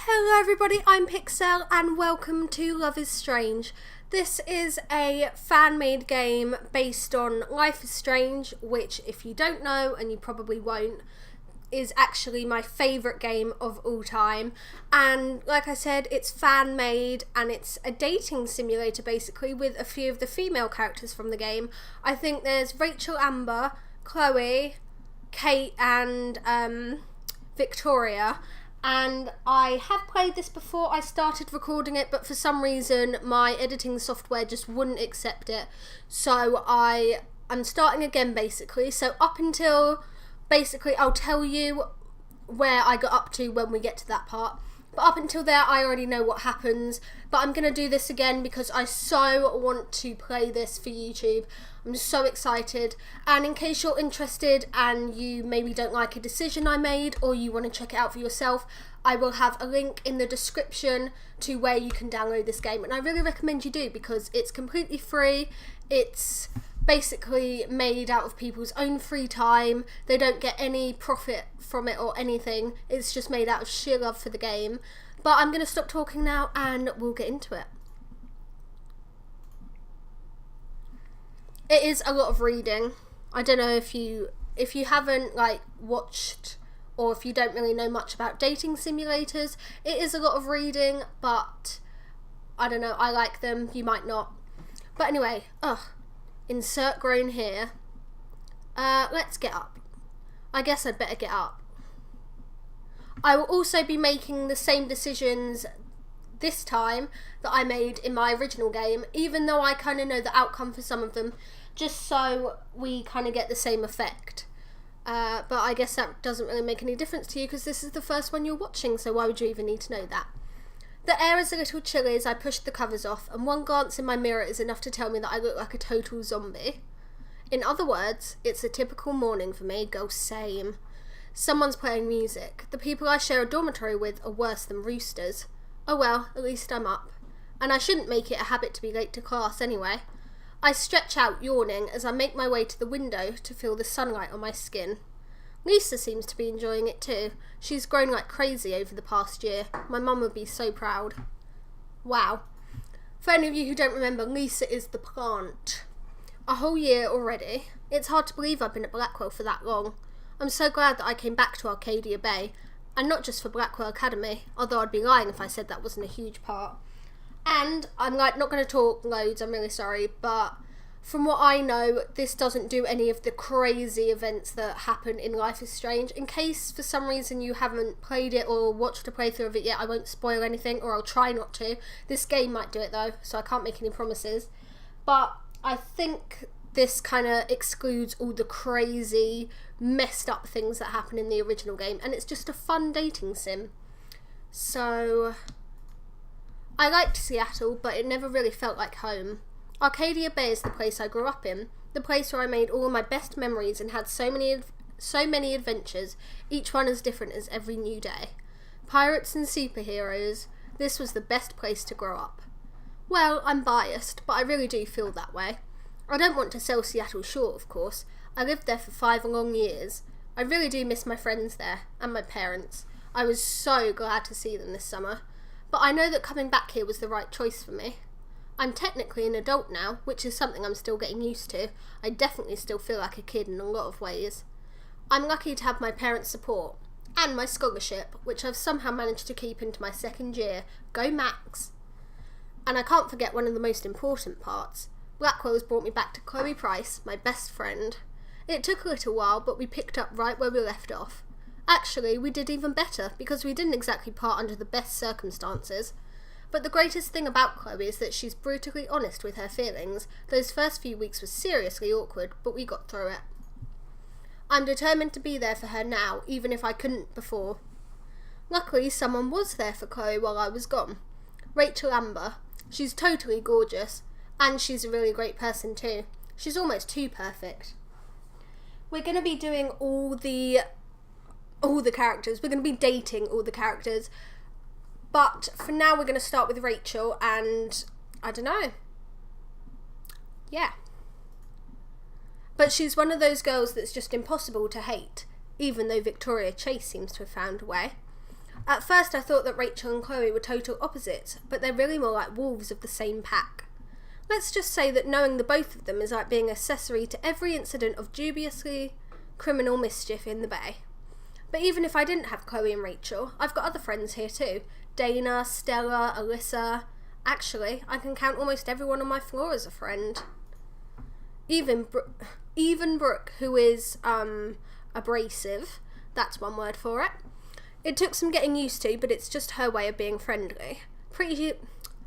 Hello everybody, I'm Pixel and welcome to Love is Strange. This is a fan-made game based on Life is Strange, which if you don't know, and you probably won't, is actually my favourite game of all time. And like I said, it's fan-made and it's a dating simulator basically with a few of the female characters from the game. I think there's Rachel, Amber, Chloe, Kate and Victoria. And I have played this before I started recording it, but for some reason my editing software just wouldn't accept it, so I'm starting again basically. So up until basically I'll tell you where I got up to when we get to that part, but up until there I already know what happens. But I'm gonna do this again because I so want to play this for YouTube. I'm so excited, and in case you're interested and you maybe don't like a decision I made or you want to check it out for yourself, I will have a link in the description to where you can download this game, and I really recommend you do because it's completely free. It's basically made out of people's own free time. They don't get any profit from it or anything. It's just made out of sheer love for the game. But I'm going to stop talking now and we'll get into it. It is a lot of reading. I don't know if you haven't watched, or if you don't really know much about dating simulators, it is a lot of reading, but I don't know, I like them, you might not. But anyway, insert groan here. Let's get up. I guess I'd better get up. I will also be making the same decisions this time that I made in my original game, even though I kind of know the outcome for some of them, just so we kind of get the same effect. But I guess that doesn't really make any difference to you because this is the first one you're watching, so why would you even need to know that? The air is a little chilly as I push the covers off, and one glance in my mirror is enough to tell me that I look like a total zombie. In other words, it's a typical morning for me. Go same. Someone's playing music. The people I share a dormitory with are worse than roosters. Oh well, at least I'm up. And I shouldn't make it a habit to be late to class anyway. I stretch out, yawning, as I make my way to the window to feel the sunlight on my skin. Lisa seems to be enjoying it too. She's grown like crazy over the past year. My mum would be so proud. Wow. For any of you who don't remember, Lisa is the plant. A whole year already. It's hard to believe I've been at Blackwell for that long. I'm so glad that I came back to Arcadia Bay, and not just for Blackwell Academy, although I'd be lying if I said that wasn't a huge part. And I'm not going to talk loads, I'm really sorry, but from what I know, this doesn't do any of the crazy events that happen in Life is Strange. In case for some reason you haven't played it or watched a playthrough of it yet, I won't spoil anything, or I'll try not to. This game might do it though, so I can't make any promises. But I think this kind of excludes all the crazy, messed up things that happen in the original game, and it's just a fun dating sim. So I liked Seattle, but it never really felt like home. Arcadia Bay is the place I grew up in, the place where I made all of my best memories and had so many adventures, each one as different as every new day. Pirates and superheroes, this was the best place to grow up. Well, I'm biased, but I really do feel that way. I don't want to sell Seattle short, of course. I lived there for 5 long years. I really do miss my friends there, and my parents. I was so glad to see them this summer. But I know that coming back here was the right choice for me. I'm technically an adult now, which is something I'm still getting used to. I definitely still feel like a kid in a lot of ways. I'm lucky to have my parents' support, and my scholarship, which I've somehow managed to keep into my 2nd year. Go Max! And I can't forget one of the most important parts. Blackwell has brought me back to Chloe Price, my best friend. It took a little while, but we picked up right where we left off. Actually, we did even better, because we didn't exactly part under the best circumstances. But the greatest thing about Chloe is that she's brutally honest with her feelings. Those first few weeks were seriously awkward, but we got through it. I'm determined to be there for her now, even if I couldn't before. Luckily, someone was there for Chloe while I was gone. Rachel Amber. She's totally gorgeous, and she's a really great person too. She's almost too perfect. We're going to be doing all the characters. We're going to be dating all the characters. But for now, we're going to start with Rachel, and I don't know. Yeah. But she's one of those girls that's just impossible to hate, even though Victoria Chase seems to have found a way. At first I thought that Rachel and Chloe were total opposites, but they're really more like wolves of the same pack. Let's just say that knowing the both of them is like being accessory to every incident of dubiously criminal mischief in the Bay. But even if I didn't have Chloe and Rachel, I've got other friends here too. Dana, Stella, Alyssa. Actually, I can count almost everyone on my floor as a friend. Even Brooke, who is abrasive. That's one word for it. It took some getting used to, but it's just her way of being friendly.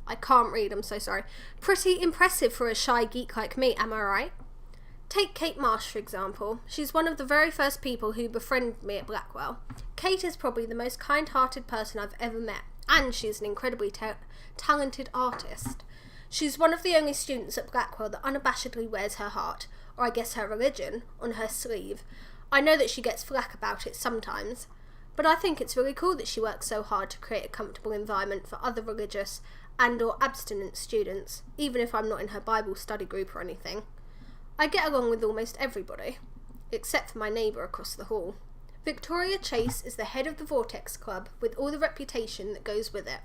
I can't read, I'm so sorry. Pretty impressive for a shy geek like me, am I right? Take Kate Marsh, for example. She's one of the very first people who befriended me at Blackwell. Kate is probably the most kind-hearted person I've ever met, and she's an incredibly talented artist. She's one of the only students at Blackwell that unabashedly wears her heart, or I guess her religion, on her sleeve. I know that she gets flack about it sometimes, but I think it's really cool that she works so hard to create a comfortable environment for other religious and or abstinent students, even if I'm not in her Bible study group or anything. I get along with almost everybody, except for my neighbour across the hall. Victoria Chase is the head of the Vortex Club, with all the reputation that goes with it.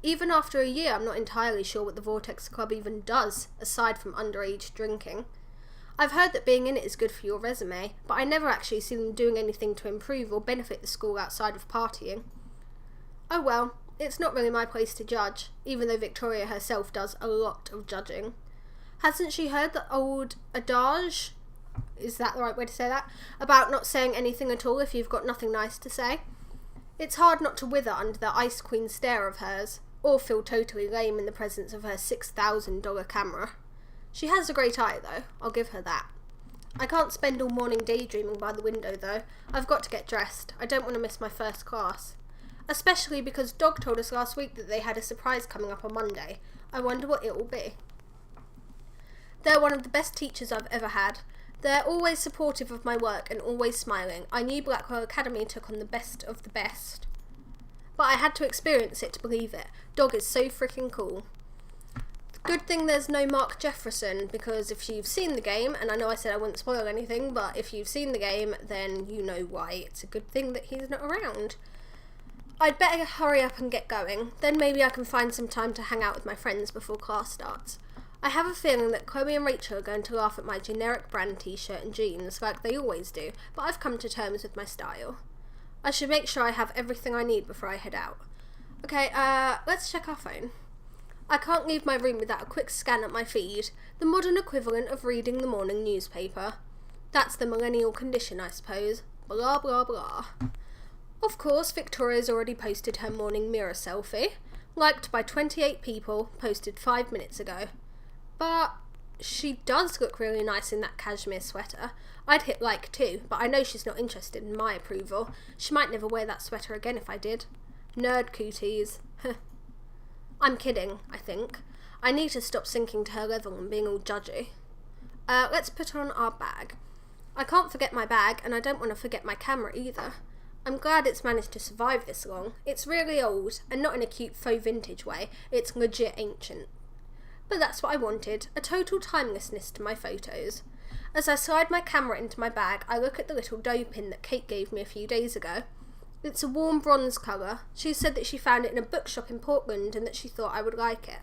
Even after a year, I'm not entirely sure what the Vortex Club even does, aside from underage drinking. I've heard that being in it is good for your resume, but I never actually see them doing anything to improve or benefit the school outside of partying. Oh well, it's not really my place to judge, even though Victoria herself does a lot of judging. Hasn't she heard the old adage, is that the right way to say that, about not saying anything at all if you've got nothing nice to say? It's hard not to wither under the Ice Queen stare of hers, or feel totally lame in the presence of her $6,000 camera. She has a great eye, though. I'll give her that. I can't spend all morning daydreaming by the window, though. I've got to get dressed. I don't want to miss my first class. Especially because Dog told us last week that they had a surprise coming up on Monday. I wonder what it will be. They're one of the best teachers I've ever had. They're always supportive of my work and always smiling. I knew Blackwell Academy took on the best of the best. But I had to experience it to believe it. Dog is so freaking cool. Good thing there's no Mark Jefferson, because if you've seen the game, and I know I said I wouldn't spoil anything, but if you've seen the game, then you know why it's a good thing that he's not around. I'd better hurry up and get going, then maybe I can find some time to hang out with my friends before class starts. I have a feeling that Chloe and Rachel are going to laugh at my generic brand t-shirt and jeans, like they always do, but I've come to terms with my style. I should make sure I have everything I need before I head out. Okay, let's check our phone. I can't leave my room without a quick scan at my feed, the modern equivalent of reading the morning newspaper. That's the millennial condition, I suppose. Blah, blah, blah. Of course, Victoria's already posted her morning mirror selfie, liked by 28 people, posted 5 minutes ago. But she does look really nice in that cashmere sweater. I'd hit like too, but I know she's not interested in my approval. She might never wear that sweater again if I did. Nerd cooties. I'm kidding, I think. I need to stop sinking to her level and being all judgy. Let's put on our bag. I can't forget my bag, and I don't want to forget my camera either. I'm glad it's managed to survive this long. It's really old, and not in a cute faux vintage way. It's legit ancient. But that's what I wanted, a total timelessness to my photos. As I slide my camera into my bag, I look at the little dough pin that Kate gave me a few days ago. It's a warm bronze colour. She said that she found it in a bookshop in Portland and that she thought I would like it.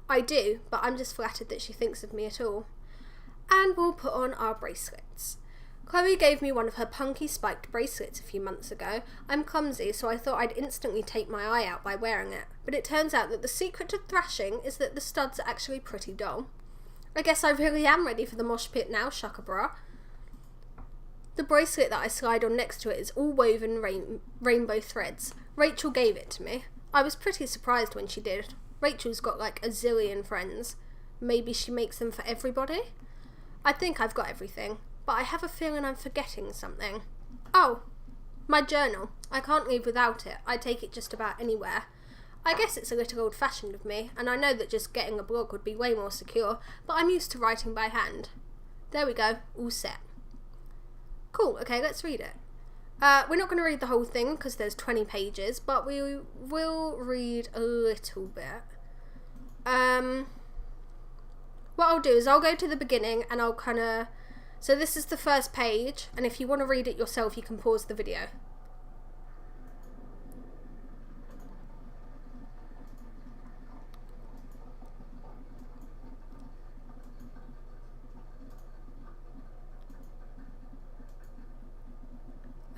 I do, but I'm just flattered that she thinks of me at all. And we'll put on our bracelets. Chloe gave me one of her punky spiked bracelets a few months ago. I'm clumsy, so I thought I'd instantly take my eye out by wearing it. But it turns out that the secret to thrashing is that the studs are actually pretty dull. I guess I really am ready for the mosh pit now, shaka-bra. The bracelet that I slide on next to it is all woven rainbow threads. Rachel gave it to me. I was pretty surprised when she did. Rachel's got like a zillion friends. Maybe she makes them for everybody? I think I've got everything, but I have a feeling I'm forgetting something. Oh, my journal. I can't leave without it. I take it just about anywhere. I guess it's a little old-fashioned of me, and I know that just getting a blog would be way more secure, but I'm used to writing by hand. There we go, all set. Cool, okay, let's read it. We're not going to read the whole thing because there's 20 pages, but we will read a little bit. What I'll do is I'll go to the beginning and I'll kind of... So this is the first page, and if you want to read it yourself, you can pause the video.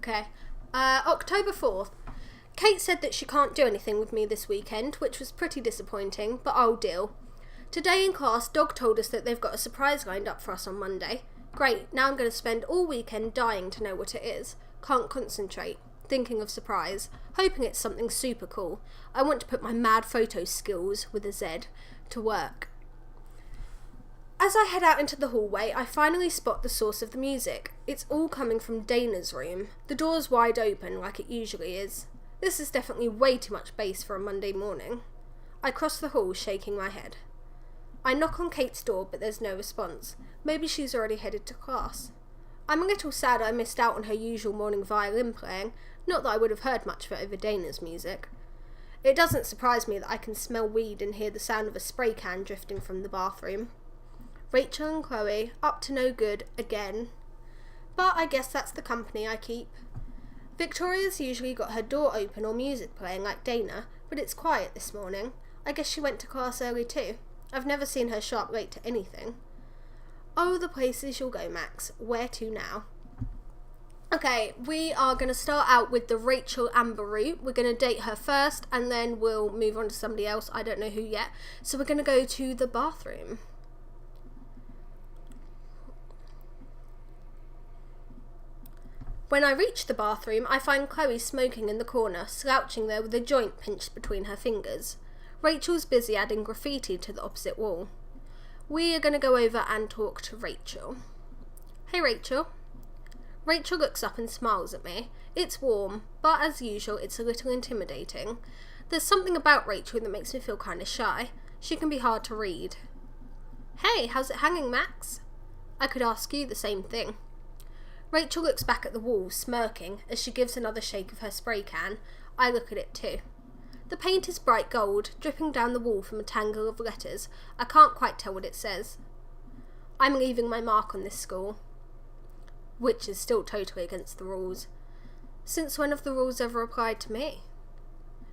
Okay. October 4th. Kate said that she can't do anything with me this weekend, which was pretty disappointing, but I'll deal. Today in class, Dog told us that they've got a surprise lined up for us on Monday. Great, now I'm going to spend all weekend dying to know what it is. Can't concentrate. Thinking of surprise. Hoping it's something super cool. I want to put my mad photo skills, with a Z, to work. As I head out into the hallway, I finally spot the source of the music. It's all coming from Dana's room. The door's wide open, like it usually is. This is definitely way too much bass for a Monday morning. I cross the hall, shaking my head. I knock on Kate's door, but there's no response. Maybe she's already headed to class. I'm a little sad I missed out on her usual morning violin playing, not that I would have heard much of it over Dana's music. It doesn't surprise me that I can smell weed and hear the sound of a spray can drifting from the bathroom. Rachel and Chloe, up to no good again. But I guess that's the company I keep. Victoria's usually got her door open or music playing like Dana, but it's quiet this morning. I guess she went to class early too. I've never seen her sharp late to anything. Oh, the places you'll go, Max. Where to now? Okay, we are going to start out with the Rachel Amber route. We're going to date her first, and then we'll move on to somebody else. I don't know who yet. So we're going to go to the bathroom. When I reach the bathroom, I find Chloe smoking in the corner, slouching there with a joint pinched between her fingers. Rachel's busy adding graffiti to the opposite wall. We are going to go over and talk to Rachel. Hey, Rachel. Rachel looks up and smiles at me. It's warm, but as usual, it's a little intimidating. There's something about Rachel that makes me feel kind of shy. She can be hard to read. Hey, how's it hanging, Max? I could ask you the same thing. Rachel looks back at the wall, smirking, as she gives another shake of her spray can. I look at it too. The paint is bright gold, dripping down the wall from a tangle of letters. I can't quite tell what it says. I'm leaving my mark on this school. Which is still totally against the rules. Since when have the rules ever applied to me?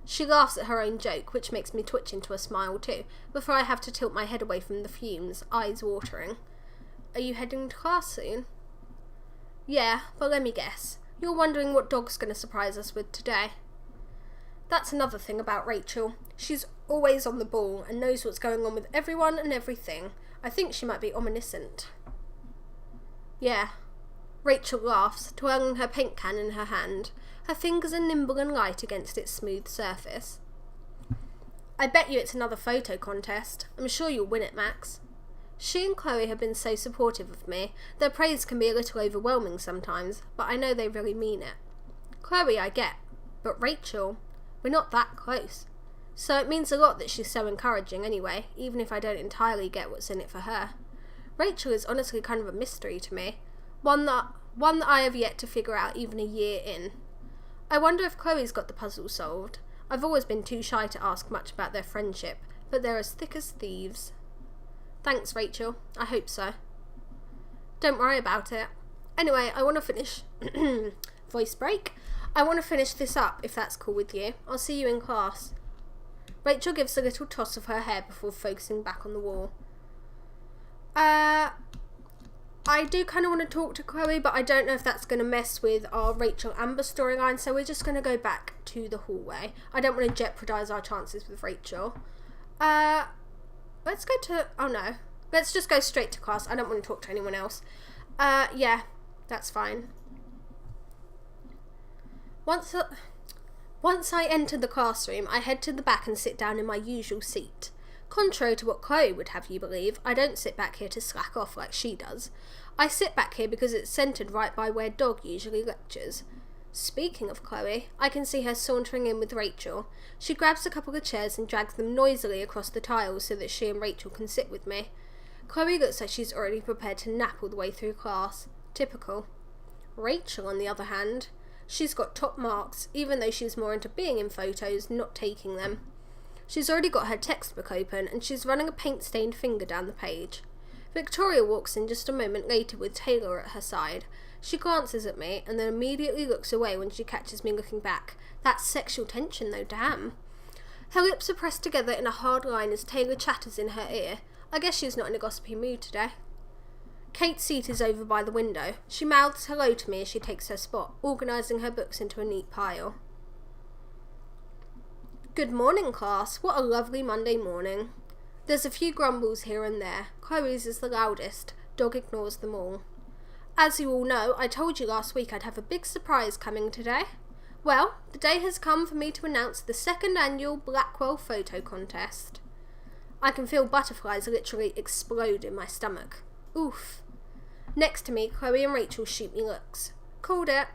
She laughs at her own joke, which makes me twitch into a smile too, before I have to tilt my head away from the fumes, eyes watering. Are you heading to class soon? Yeah, but let me guess. You're wondering what Dog's going to surprise us with today. That's another thing about Rachel. She's always on the ball and knows what's going on with everyone and everything. I think she might be omniscient. Yeah. Rachel laughs, twirling her paint can in her hand. Her fingers are nimble and light against its smooth surface. I bet you it's another photo contest. I'm sure you'll win it, Max. She and Chloe have been so supportive of me. Their praise can be a little overwhelming sometimes, but I know they really mean it. Chloe I get, but Rachel, we're not that close. So it means a lot that she's so encouraging anyway, even if I don't entirely get what's in it for her. Rachel is honestly kind of a mystery to me. One that I have yet to figure out even a year in. I wonder if Chloe's got the puzzle solved. I've always been too shy to ask much about their friendship, but they're as thick as thieves. Thanks, Rachel. I hope so. Don't worry about it. Anyway, I want to finish... voice break. I want to finish this up, if that's cool with you. I'll see you in class. Rachel gives a little toss of her hair before focusing back on the wall. I do kind of want to talk to Chloe, but I don't know if that's going to mess with our Rachel Amber storyline, so we're just going to go back to the hallway. I don't want to jeopardise our chances with Rachel. Let's go to... Oh, no. Let's just go straight to class. I don't want to talk to anyone else. Yeah, that's fine. Once I enter the classroom, I head to the back and sit down in my usual seat. Contrary to what Chloe would have you believe, I don't sit back here to slack off like she does. I sit back here because it's centred right by where Dog usually lectures. Speaking of Chloe, I can see her sauntering in with Rachel. She grabs a couple of chairs and drags them noisily across the tiles so that she and Rachel can sit with me. Chloe looks like she's already prepared to nap all the way through class. Typical. Rachel, on the other hand, she's got top marks, even though she's more into being in photos, not taking them. She's already got her textbook open, and she's running a paint-stained finger down the page. Victoria walks in just a moment later with Taylor at her side. She glances at me, and then immediately looks away when she catches me looking back. That's sexual tension, though, damn. Her lips are pressed together in a hard line as Taylor chatters in her ear. I guess she's not in a gossipy mood today. Kate's seat is over by the window. She mouths hello to me as she takes her spot, organising her books into a neat pile. Good morning, class. What a lovely Monday morning. There's a few grumbles here and there. Chloe's is the loudest. Dog ignores them all. As you all know, I told you last week I'd have a big surprise coming today. Well, the day has come for me to announce the second annual Blackwell photo contest. I can feel butterflies literally explode in my stomach. Oof. Next to me, Chloe and Rachel shoot me looks. Called it.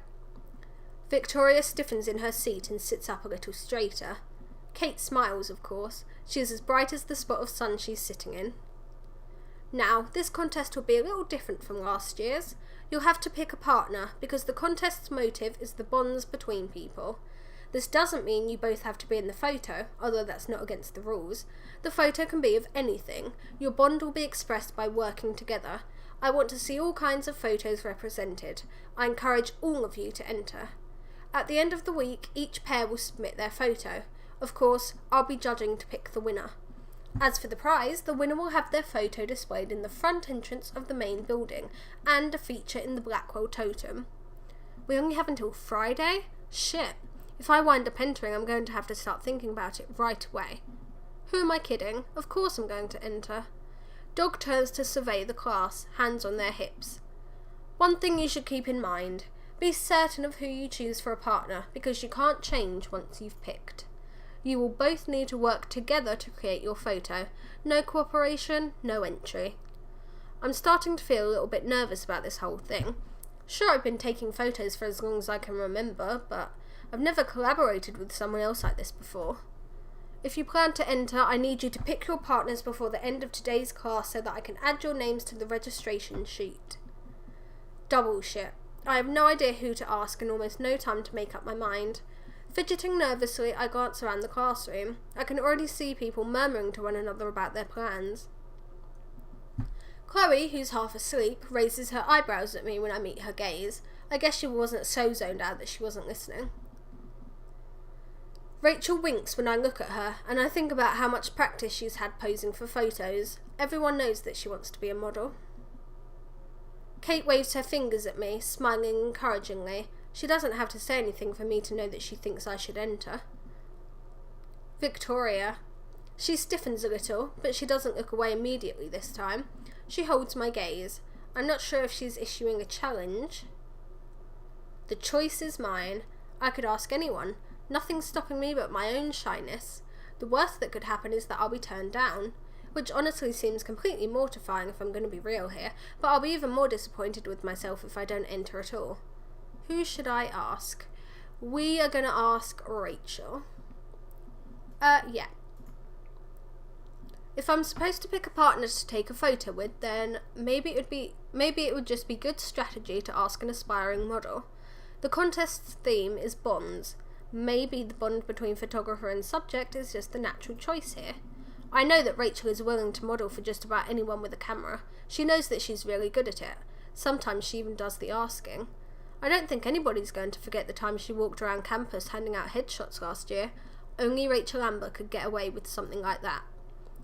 Victoria stiffens in her seat and sits up a little straighter. Kate smiles, of course. She is as bright as the spot of sun she's sitting in. Now, this contest will be a little different from last year's. You'll have to pick a partner, because the contest's motive is the bonds between people. This doesn't mean you both have to be in the photo, although that's not against the rules. The photo can be of anything. Your bond will be expressed by working together. I want to see all kinds of photos represented. I encourage all of you to enter. At the end of the week, each pair will submit their photo. Of course, I'll be judging to pick the winner. As for the prize, the winner will have their photo displayed in the front entrance of the main building and a feature in the Blackwell totem. We only have until Friday? Shit. If I wind up entering, I'm going to have to start thinking about it right away. Who am I kidding? Of course I'm going to enter. Dog turns to survey the class, hands on their hips. One thing you should keep in mind. Be certain of who you choose for a partner, because you can't change once you've picked. You will both need to work together to create your photo. No cooperation, no entry. I'm starting to feel a little bit nervous about this whole thing. Sure, I've been taking photos for as long as I can remember, but I've never collaborated with someone else like this before. If you plan to enter, I need you to pick your partners before the end of today's class so that I can add your names to the registration sheet. Double shit. I have no idea who to ask and almost no time to make up my mind. Fidgeting nervously, I glance around the classroom. I can already see people murmuring to one another about their plans. Chloe, who's half asleep, raises her eyebrows at me when I meet her gaze. I guess she wasn't so zoned out that she wasn't listening. Rachel winks when I look at her, and I think about how much practice she's had posing for photos. Everyone knows that she wants to be a model. Kate waves her fingers at me, smiling encouragingly. She doesn't have to say anything for me to know that she thinks I should enter. Victoria. She stiffens a little, but she doesn't look away immediately this time. She holds my gaze. I'm not sure if she's issuing a challenge. The choice is mine. I could ask anyone. Nothing's stopping me but my own shyness. The worst that could happen is that I'll be turned down, which honestly seems completely mortifying if I'm going to be real here, but I'll be even more disappointed with myself if I don't enter at all. Who should I ask? We are going to ask Rachel. Yeah. If I'm supposed to pick a partner to take a photo with, then maybe it would just be good strategy to ask an aspiring model. The contest's theme is bonds. Maybe the bond between photographer and subject is just the natural choice here. I know that Rachel is willing to model for just about anyone with a camera. She knows that she's really good at it. Sometimes she even does the asking. I don't think anybody's going to forget the time she walked around campus handing out headshots last year. Only Rachel Amber could get away with something like that.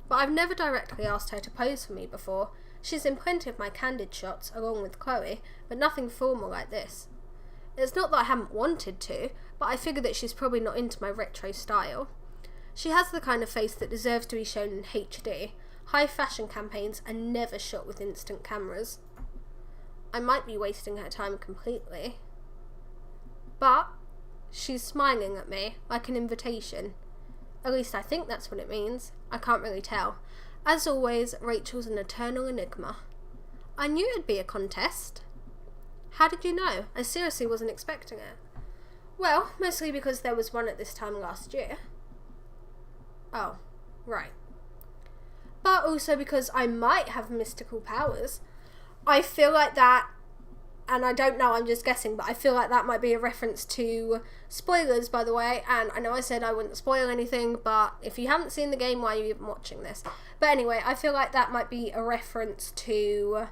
But I've never directly asked her to pose for me before. She's in plenty of my candid shots, along with Chloe, but nothing formal like this. It's not that I haven't wanted to, but I figure that she's probably not into my retro style. She has the kind of face that deserves to be shown in HD. High fashion campaigns are never shot with instant cameras. I might be wasting her time completely. But she's smiling at me like an invitation. At least I think that's what it means. I can't really tell. As always, Rachel's an eternal enigma. I knew it'd be a contest. How did you know? I seriously wasn't expecting it. Well, mostly because there was one at this time last year. Oh, right. But also because I might have mystical powers. I feel like that, and I don't know, I'm just guessing, but I feel like that might be a reference to spoilers, by the way, and I know I said I wouldn't spoil anything, but if you haven't seen the game, why are you even watching this? But anyway, I feel like that might be a reference to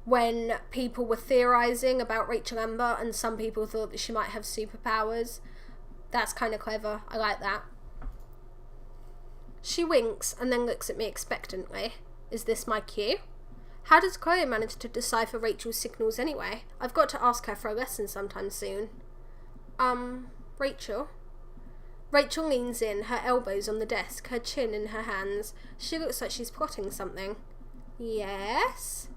when people were theorising about Rachel Amber, and some people thought that she might have superpowers. That's kind of clever. I like that. She winks and then looks at me expectantly. Is this my cue? How does Chloe manage to decipher Rachel's signals anyway? I've got to ask her for a lesson sometime soon. Rachel? Rachel leans in, her elbows on the desk, her chin in her hands. She looks like she's plotting something. Yes?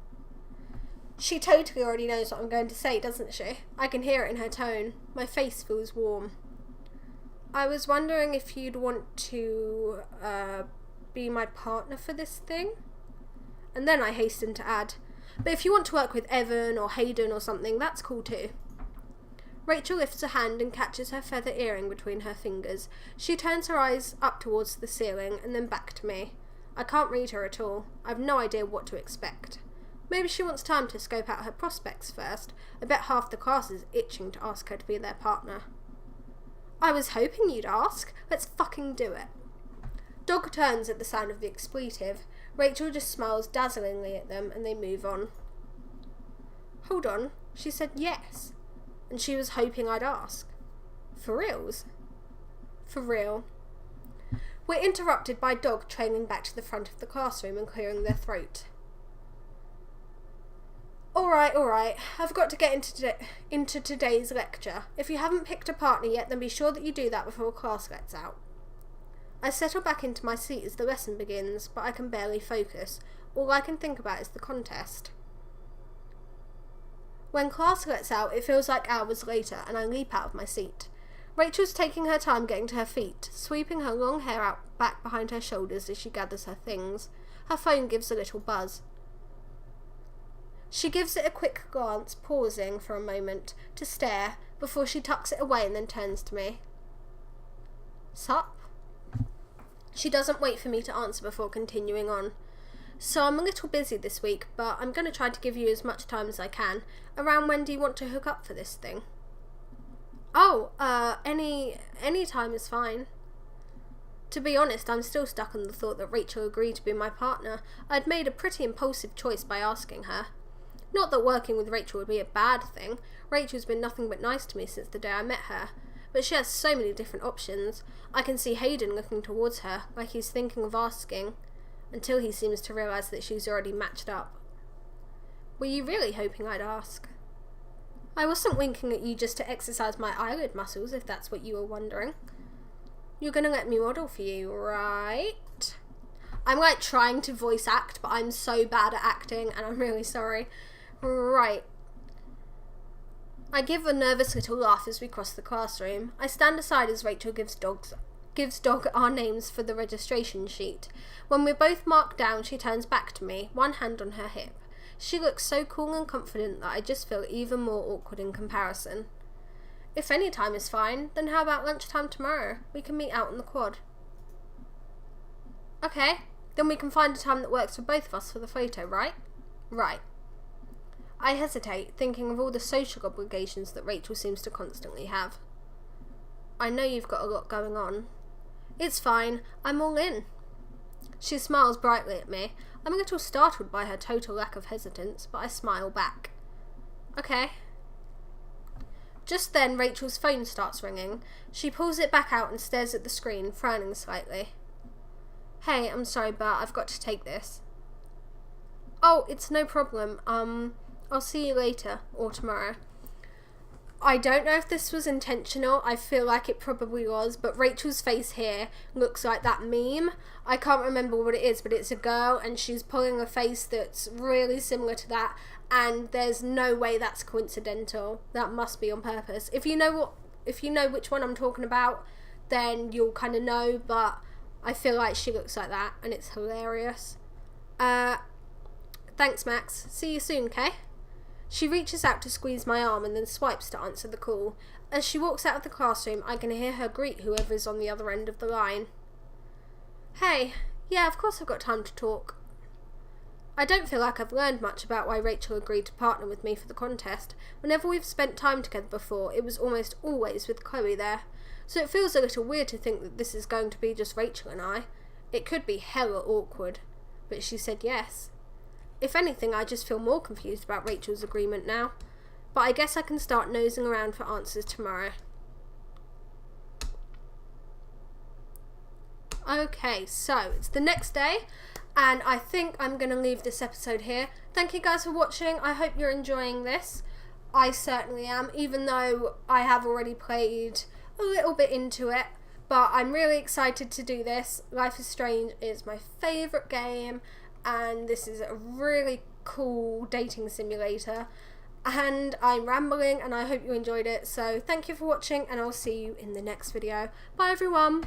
She totally already knows what I'm going to say, doesn't she? I can hear it in her tone. My face feels warm. I was wondering if you'd want to, be my partner for this thing? And then I hasten to add, but if you want to work with Evan or Hayden or something, that's cool too. Rachel lifts a hand and catches her feather earring between her fingers. She turns her eyes up towards the ceiling and then back to me. I can't read her at all. I've no idea what to expect. Maybe she wants time to scope out her prospects first. I bet half the class is itching to ask her to be their partner. I was hoping you'd ask. Let's fucking do it. Dog turns at the sound of the expletive. Rachel just smiles dazzlingly at them and they move on. Hold on, she said yes. And she was hoping I'd ask. For reals? For real. We're interrupted by Dog trailing back to the front of the classroom and clearing their throat. Alright, I've got to get into today's lecture. If you haven't picked a partner yet, then be sure that you do that before class gets out. I settle back into my seat as the lesson begins, but I can barely focus. All I can think about is the contest. When class lets out, it feels like hours later, and I leap out of my seat. Rachel's taking her time getting to her feet, sweeping her long hair out back behind her shoulders as she gathers her things. Her phone gives a little buzz. She gives it a quick glance, pausing for a moment to stare, before she tucks it away and then turns to me. Sup? She doesn't wait for me to answer before continuing on. So I'm a little busy this week, but I'm going to try to give you as much time as I can. Around when do you want to hook up for this thing? Oh, any time is fine. To be honest, I'm still stuck on the thought that Rachel agreed to be my partner. I'd made a pretty impulsive choice by asking her. Not that working with Rachel would be a bad thing. Rachel's been nothing but nice to me since the day I met her. But she has so many different options. I can see Hayden looking towards her, like he's thinking of asking, until he seems to realise that she's already matched up. Were you really hoping I'd ask? I wasn't winking at you just to exercise my eyelid muscles, if that's what you were wondering. You're gonna let me model for you, right? I'm like trying to voice act, but I'm so bad at acting, and I'm really sorry. Right. I give a nervous little laugh as we cross the classroom. I stand aside as Rachel gives Dog our names for the registration sheet. When we're both marked down, she turns back to me, one hand on her hip. She looks so cool and confident that I just feel even more awkward in comparison. If any time is fine, then how about lunchtime tomorrow? We can meet out on the quad. Okay, then we can find a time that works for both of us for the photo, right? Right. I hesitate, thinking of all the social obligations that Rachel seems to constantly have. I know you've got a lot going on. It's fine, I'm all in. She smiles brightly at me. I'm a little startled by her total lack of hesitance, but I smile back. Okay. Just then, Rachel's phone starts ringing. She pulls it back out and stares at the screen, frowning slightly. Hey, I'm sorry, but I've got to take this. Oh, it's no problem. I'll see you later, or tomorrow. I don't know if this was intentional. I feel like it probably was, but Rachel's face here looks like that meme. I can't remember what it is, but it's a girl and she's pulling a face that's really similar to that, and there's no way that's coincidental. That must be on purpose. If you know which one I'm talking about, then you'll kind of know, but I feel like she looks like that and it's hilarious. Thanks, Max. See you soon, okay? She reaches out to squeeze my arm and then swipes to answer the call. As she walks out of the classroom, I can hear her greet whoever is on the other end of the line. Hey, yeah, of course I've got time to talk. I don't feel like I've learned much about why Rachel agreed to partner with me for the contest. Whenever we've spent time together before, it was almost always with Chloe there. So it feels a little weird to think that this is going to be just Rachel and I. It could be hella awkward. But she said yes. If anything, I just feel more confused about Rachel's agreement now. But I guess I can start nosing around for answers tomorrow. Okay, so it's the next day, And I think I'm going to leave this episode here. Thank you guys for watching. I hope you're enjoying this. I certainly am, even though I have already played a little bit into it. But I'm really excited to do this. Life is Strange is my favourite game, and this is a really cool dating simulator. And I'm rambling, and I hope you enjoyed it. So thank you for watching, and I'll see you in the next video. Bye everyone!